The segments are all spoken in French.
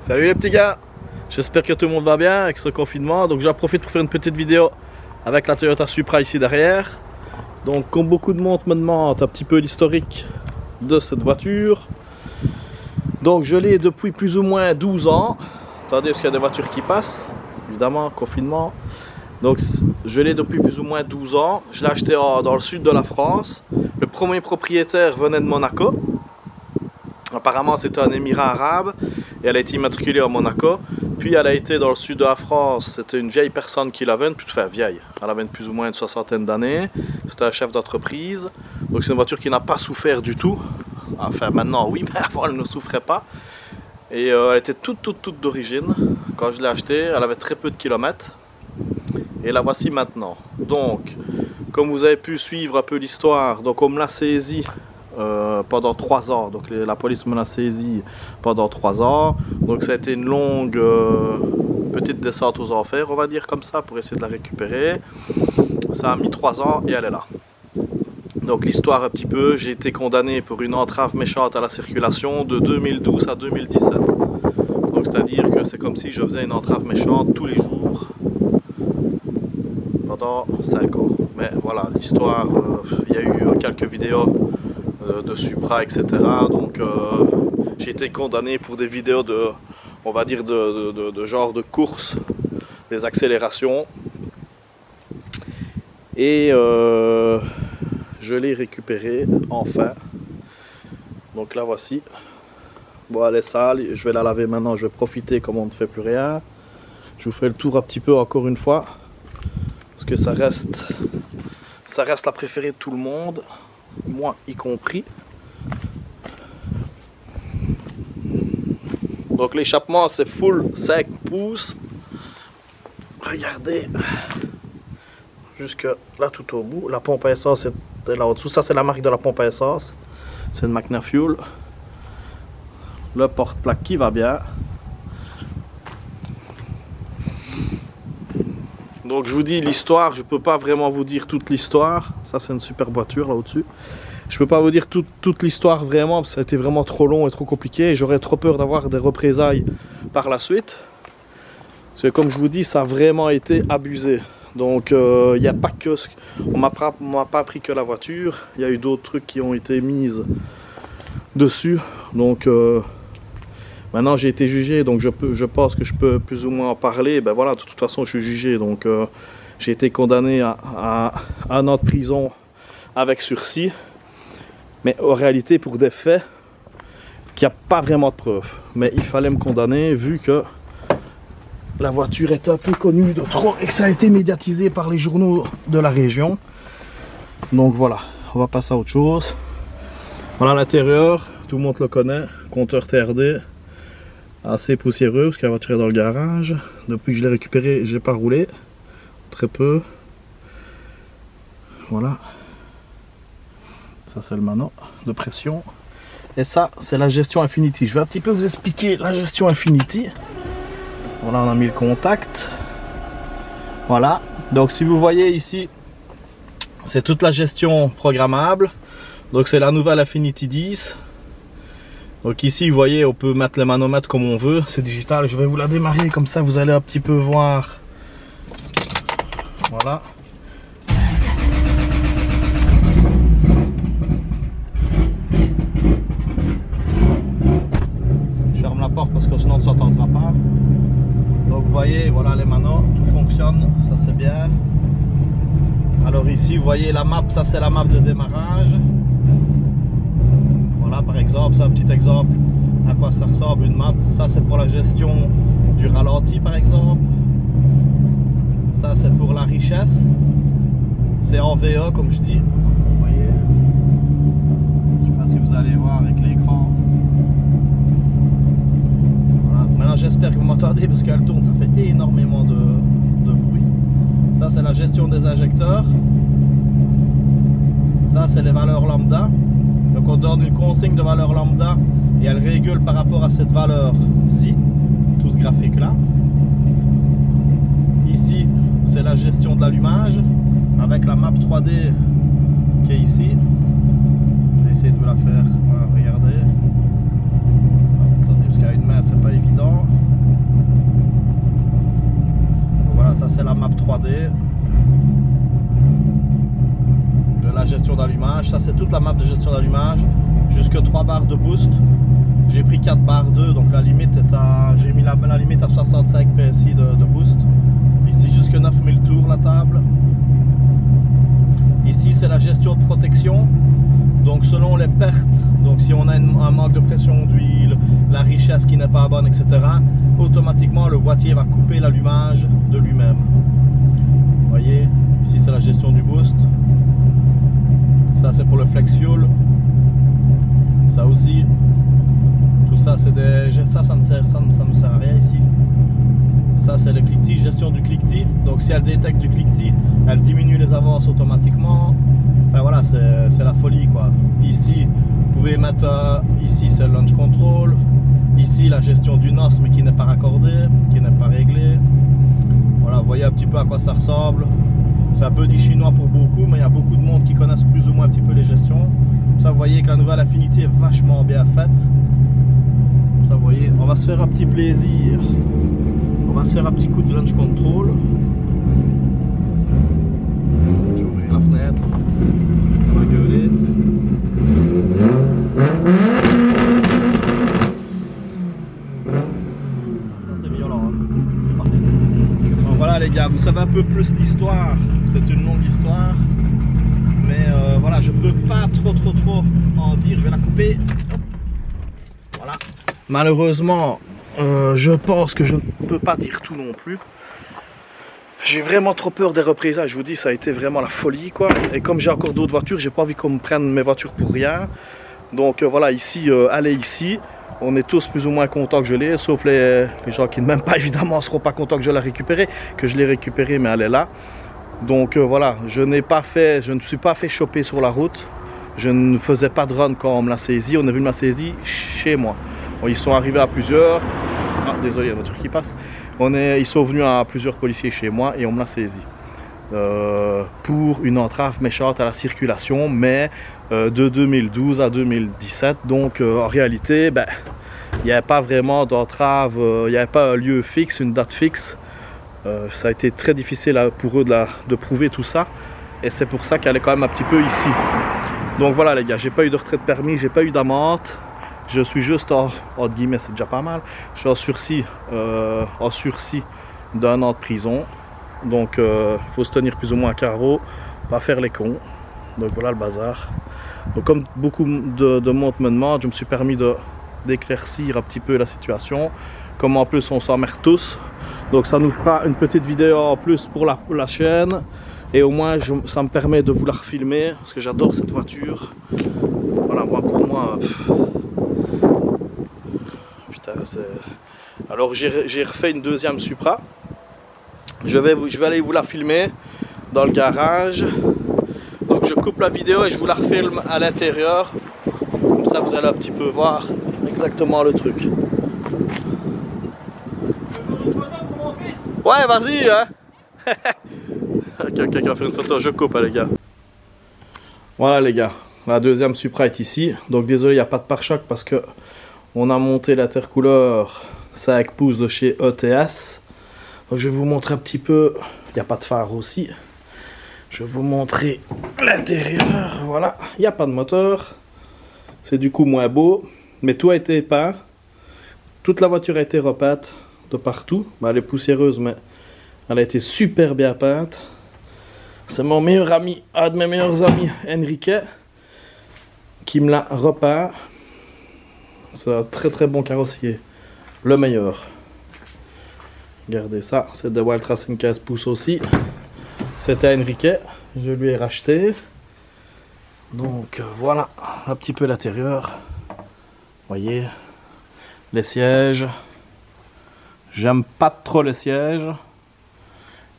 Salut les petits gars, j'espère que tout le monde va bien avec ce confinement. Donc j'en profite pour faire une petite vidéo avec la Toyota Supra ici derrière. Donc comme beaucoup de monde me demande un petit peu l'historique de cette voiture. Donc je l'ai depuis plus ou moins 12 ans. Attendez parce qu'il y a des voitures qui passent, évidemment, confinement. Donc je l'ai depuis plus ou moins 12 ans. Je l'ai acheté dans le sud de la France. Le premier propriétaire venait de Monaco. Apparemment c'était un émirat arabe et elle a été immatriculée à Monaco. Puis elle a été dans le sud de la France. C'était une vieille personne qui l'avait, enfin vieille, elle avait plus ou moins une soixantaine d'années. C'était un chef d'entreprise. Donc c'est une voiture qui n'a pas souffert du tout. Enfin maintenant oui, mais avant elle ne souffrait pas. Et elle était toute d'origine. Quand je l'ai achetée, elle avait très peu de kilomètres. Et la voici maintenant. Donc, comme vous avez pu suivre un peu l'histoire, donc on me l'a saisie pendant 3 ans. Donc la police me l'a saisie pendant 3 ans. Donc ça a été une longue petite descente aux enfers, on va dire comme ça, pour essayer de la récupérer. Ça a mis 3 ans et elle est là. Donc l'histoire un petit peu, j'ai été condamné pour une entrave méchante à la circulation de 2012 à 2017. Donc c'est-à-dire que c'est comme si je faisais une entrave méchante tous les jours pendant 5 ans. Mais voilà, l'histoire, il y a eu quelques vidéos de Supra, etc. Donc j'ai été condamné pour des vidéos de, on va dire, de genre de course, des accélérations. Et je l'ai récupérée enfin. Donc la voici. Bon, elle est sale, je vais la laver maintenant, je vais profiter comme on ne fait plus rien. Je vous fais le tour un petit peu encore une fois. Parce que ça reste la préférée de tout le monde, moi y compris. Donc l'échappement c'est full 5 pouces. Regardez, jusque là tout au bout. La pompe à essence est là au-dessous. Ça c'est la marque de la pompe à essence. C'est une Magna Fuel. Le porte-plaque qui va bien. Donc je vous dis l'histoire, je peux pas vraiment vous dire toute l'histoire. Ça c'est une super voiture là au-dessus. Je peux pas vous dire toute l'histoire vraiment, parce que ça a été vraiment trop long et trop compliqué. Et j'aurais trop peur d'avoir des représailles par la suite. Parce que comme je vous dis, ça a vraiment été abusé. Donc il n'y a pas que... On m'a pas appris que la voiture. Il y a eu d'autres trucs qui ont été mises dessus. Donc... maintenant j'ai été jugé, donc je pense que je peux plus ou moins en parler. Ben voilà, de toute façon je suis jugé, donc j'ai été condamné à 1 an de prison avec sursis. Mais en réalité pour des faits qu'il n'y a pas vraiment de preuves. Mais il fallait me condamner vu que la voiture est un peu connue de trop et que ça a été médiatisé par les journaux de la région. Donc voilà, on va passer à autre chose. Voilà l'intérieur, tout le monde le connaît, compteur TRD. Assez poussiéreux parce que la voiture est dans le garage. Depuis que je l'ai récupérée, j'ai pas roulé, très peu. Voilà, ça c'est le mano de pression et ça c'est la gestion Infinity. Je vais un petit peu vous expliquer la gestion Infinity. Voilà, on a mis le contact. Voilà, donc si vous voyez ici, c'est toute la gestion programmable. Donc c'est la nouvelle Infinity 10. Donc ici vous voyez on peut mettre les manomètres comme on veut, c'est digital. Je vais vous la démarrer comme ça vous allez un petit peu voir. Voilà. Je ferme la porte parce que sinon on ne s'entendra pas. Donc vous voyez, voilà les manos, tout fonctionne, ça c'est bien. Alors ici vous voyez la map, ça c'est la map de démarrage. Voilà par exemple, c'est un petit exemple à quoi ça ressemble une map. Ça c'est pour la gestion du ralenti par exemple. Ça c'est pour la richesse. C'est en VE comme je dis. Vous voyez. Je sais pas si vous allez voir avec l'écran. Voilà. Maintenant j'espère que vous m'entendez parce qu'elle tourne, ça fait énormément de bruit. Ça c'est la gestion des injecteurs. Ça c'est les valeurs lambda. Donc on donne une consigne de valeur lambda et elle régule par rapport à cette valeur-ci, tout ce graphique-là. Ici, c'est la gestion de l'allumage avec la map 3D qui est ici. Je vais essayer de vous la faire. Voilà, regardez. Attendez, parce qu'à une main, c'est pas évident. c'est la map 3D de la gestion d'allumage. Ça, c'est toute la map de gestion d'allumage. Jusque 3 barres de boost. J'ai pris 4 barres 2, donc la limite est à... J'ai mis la limite à 65 PSI de boost. Ici, jusque 9000 tours la table. Ici, c'est la gestion de protection. Donc selon les pertes, donc si on a un manque de pression d'huile, la richesse qui n'est pas bonne, etc., automatiquement le boîtier va couper l'allumage de lui-même. Vous voyez, ici c'est la gestion du boost. Ça c'est pour le flex fuel. Ça aussi. Tout ça c'est des... Ça ne me sert à rien ici. Ça c'est le cliquetis, gestion du cliquetis. Donc si elle détecte du cliquetis, elle diminue les avances automatiquement. Ben voilà, c'est la folie quoi. Ici, vous pouvez mettre, ici c'est le launch control. Ici la gestion du NOS mais qui n'est pas raccordée, qui n'est pas réglée. Voilà, vous voyez un petit peu à quoi ça ressemble. C'est un peu du chinois pour beaucoup, mais il y a beaucoup de monde qui connaissent plus ou moins un petit peu les gestions. Ça vous voyez que la nouvelle Affinity est vachement bien faite. Ça vous voyez, on va se faire un petit plaisir. On va se faire un petit coup de launch control. Je vais ouvrir la fenêtre. On va gueuler. Ça c'est violent. Hein. Donc voilà les gars, vous savez un peu plus l'histoire. C'est une longue histoire. Mais voilà, je peux pas trop en dire. Je vais la couper. Hop. Voilà. Malheureusement, je pense que je ne peux pas dire tout non plus. J'ai vraiment trop peur des représailles, je vous dis, ça a été vraiment la folie quoi. Et comme j'ai encore d'autres voitures, j'ai pas envie qu'on me prenne mes voitures pour rien. Donc voilà, ici, allez ici, on est tous plus ou moins contents que je l'ai, sauf les gens qui ne m'aiment pas évidemment, ne seront pas contents que je l'ai récupérée, que je l'ai récupérée, mais elle est là. Donc voilà, je ne me suis pas fait choper sur la route. Je ne faisais pas de run quand on me l'a saisi, on a vu me la saisie chez moi. Bon, ils sont arrivés à plusieurs. Ah, désolé, il y a une voiture qui passe. Ils sont venus à plusieurs policiers chez moi et on me l'a saisi. Pour une entrave méchante à la circulation, mais de 2012 à 2017. Donc en réalité, ben, il n'y avait pas vraiment d'entrave, il n'y avait pas un lieu fixe, une date fixe. Ça a été très difficile pour eux de prouver tout ça. Et c'est pour ça qu'elle est quand même un petit peu ici. Donc voilà les gars, j'ai pas eu de retrait de permis, j'ai pas eu d'amende. Je suis juste entre guillemets, c'est déjà pas mal. Je suis en sursis d'1 an de prison. Donc il faut se tenir plus ou moins à carreau, pas faire les cons. Donc voilà le bazar. Donc comme beaucoup de monde me demande, je me suis permis d'éclaircir un petit peu la situation. Comme en plus on s'emmerde tous. Donc ça nous fera une petite vidéo en plus pour la chaîne. Et au moins ça me permet de vous la refilmer. Parce que j'adore cette voiture. Voilà, moi pour moi... Alors j'ai refait une deuxième Supra. Je vais aller vous la filmer dans le garage. Donc je coupe la vidéo et je vous la refilme à l'intérieur. Comme ça vous allez un petit peu voir exactement le truc. Ouais, vas-y hein. Quelqu'un va faire une photo, je coupe les gars. Voilà les gars, la deuxième Supra est ici. Donc désolé, il n'y a pas de pare-choc parce que on a monté l'intercouleur 5 pouces de chez ETS. Donc je vais vous montrer un petit peu. Il n'y a pas de phare aussi. Je vais vous montrer l'intérieur. Voilà, il n'y a pas de moteur. C'est du coup moins beau. Mais tout a été peint. Toute la voiture a été repeinte de partout. Ben, elle est poussiéreuse, mais elle a été super bien peinte. C'est mon meilleur ami, un de mes meilleurs amis, Enrique, qui me l'a repeint. C'est un très bon carrossier. Le meilleur. Regardez ça, c'est de Wild Racing 15 pouces aussi. C'était Enrique, je lui ai racheté. Donc voilà un petit peu l'intérieur. Voyez, les sièges. J'aime pas trop les sièges.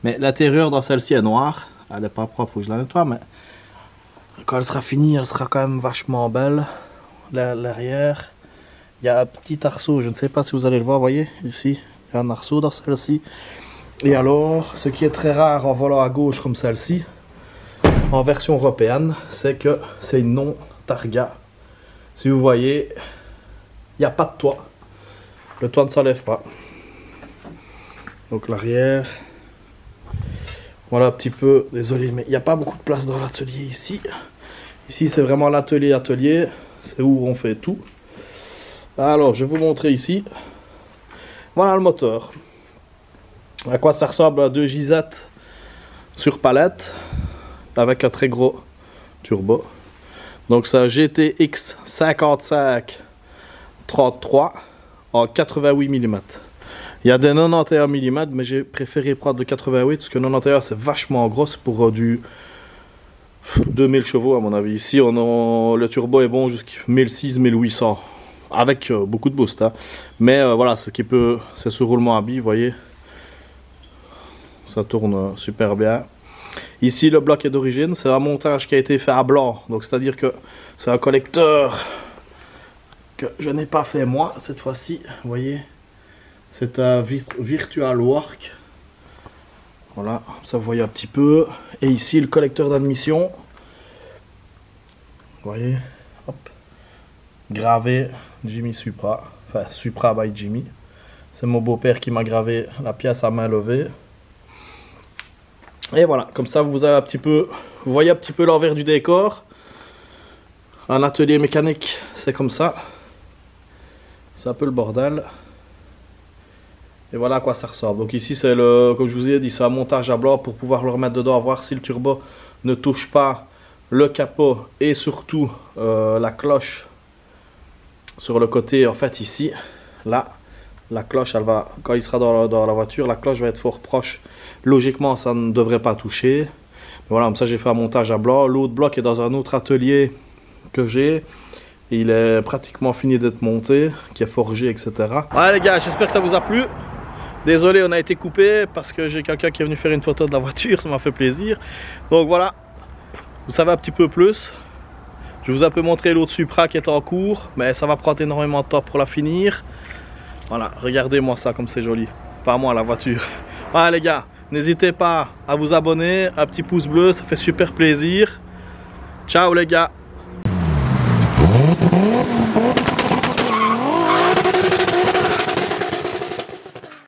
Mais l'intérieur dans celle-ci est noire. Elle n'est pas propre, faut que je la nettoie, mais quand elle sera finie, elle sera quand même vachement belle. L'arrière, il y a un petit arceau, je ne sais pas si vous allez le voir, voyez, ici, il y a un arceau dans celle-ci. Et alors, ce qui est très rare en volant à gauche comme celle-ci, en version européenne, c'est que c'est une non-targa. Si vous voyez, il n'y a pas de toit. Le toit ne s'enlève pas. Donc l'arrière, Voilà un petit peu, désolé, mais il n'y a pas beaucoup de place dans l'atelier ici. Ici, c'est vraiment l'atelier, c'est où on fait tout. Alors, je vais vous montrer ici. Voilà le moteur. À quoi ça ressemble à 2 JZ sur palette, avec un très gros turbo. Donc, c'est un GTX 55 33 en 88 mm. Il y a des 91 mm, mais j'ai préféré prendre le 88 parce que 91 c'est vachement gros, c'est pour du 2000 chevaux à mon avis. Ici, le turbo est bon jusqu'à 1600-1800 avec beaucoup de boost. Hein. Mais voilà, c'est ce roulement à billes, vous voyez. Ça tourne super bien. Ici, le bloc est d'origine. C'est un montage qui a été fait à blanc. Donc, c'est-à-dire que c'est un collecteur que je n'ai pas fait moi cette fois-ci. Vous voyez, c'est un Virtual Work. Voilà, ça vous voyez un petit peu. Et ici, le collecteur d'admission. Vous voyez, hop. Gravé Jimmy Supra. Enfin, Supra by Jimmy. C'est mon beau-père qui m'a gravé la pièce à main levée. Et voilà, comme ça vous avez un petit peu, vous voyez un petit peu l'envers du décor. Un atelier mécanique, c'est comme ça. C'est un peu le bordel. Et voilà à quoi ça ressemble. Donc ici c'est comme je vous ai dit, c'est un montage à blanc pour pouvoir le remettre dedans, voir si le turbo ne touche pas le capot et surtout la cloche sur le côté. En fait ici, là, la cloche, elle va, quand il sera dans la voiture, la cloche va être fort proche. Logiquement, ça ne devrait pas toucher. Mais voilà, comme ça, j'ai fait un montage à blanc. L'autre bloc est dans un autre atelier que j'ai. Il est pratiquement fini d'être monté, qui est forgé, etc. Voilà les gars, j'espère que ça vous a plu. Désolé, on a été coupé parce que j'ai quelqu'un qui est venu faire une photo de la voiture. Ça m'a fait plaisir. Donc voilà, vous savez un petit peu plus. Je vous ai un peu montré l'autre Supra qui est en cours. Mais ça va prendre énormément de temps pour la finir. Voilà, regardez-moi ça comme c'est joli. Pas moi la voiture. Voilà les gars, n'hésitez pas à vous abonner, un petit pouce bleu, ça fait super plaisir. Ciao les gars.